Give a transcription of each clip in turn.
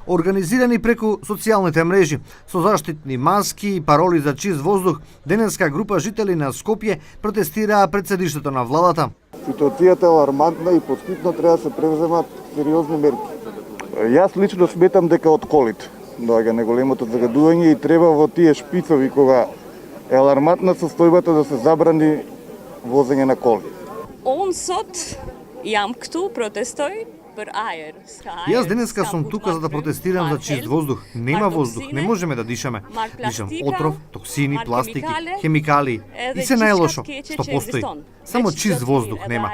Организирани преку социјалните мрежи, со заштитни маски и пароли за чист воздух, денеска група жители на Скопје протестираа пред седиштето на владата. Ситуацијата е алармантна и поскитно треба да се превземат сериозни мерки. Јас лично сметам дека од колите доаѓа неголемото загадување и треба во тие шпицови кога е алармантна состојбата да се забрани возење на коли. Ons jam këtu protestoj për ajër. Јас денеска сум тука за да протестирам за чист воздух. Нема воздух, не можеме да дишаме. Дишам отров, токсини, пластики, хемикали и се најлошо што постои. Само чист воздух нема.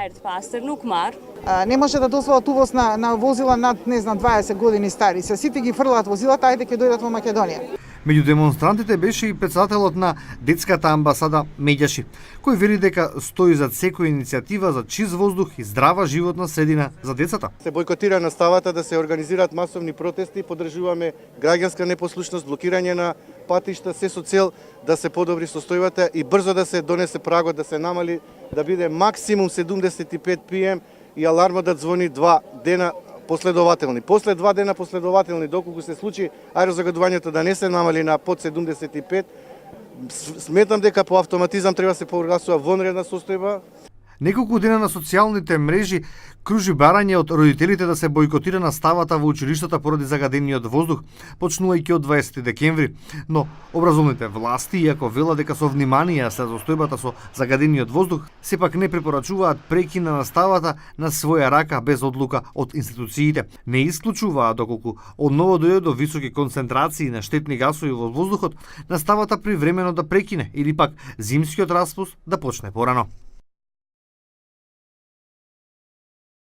Не може да дозволат увоз на возила над 20 години стари. Се сите ги фрлаат возилата, ајде ќе дојдат во Македонија. Меѓу демонстрантите беше и председателот на детската амбасада Меѓаши, кој вели дека стои зад секоја иницијатива за чист воздух и здрава животна средина за децата. Се бојкотира наставата да се организираат масовни протести, поддржуваме граѓанска непослушност, блокирање на патишта, се со цел да се подобри состојбата и брзо да се донесе прагот, да се намали, да биде максимум 75 пм и алармот да звони 2 дена последователни. После 2 дена последователни, доколку се случи аерозагадувањето да не се намали на под 75, сметам дека по автоматизам треба да се прогласува вонредна состојба. Неколку дена на социјалните мрежи кружи барање од родителите да се бојкотира наставата во училиштата поради загадениот воздух, почнувајќи од 20 декември. Но образовните власти, иако велат дека со внимание се состојбата со загадениот воздух, сепак не препорачуваат прекин на наставата на своја рака без одлука од институциите. Не исклучуваат доколку одново дојде до високи концентрации на штетни гасови во воздухот, наставата привремено да прекине или пак зимскиот распуст да почне порано.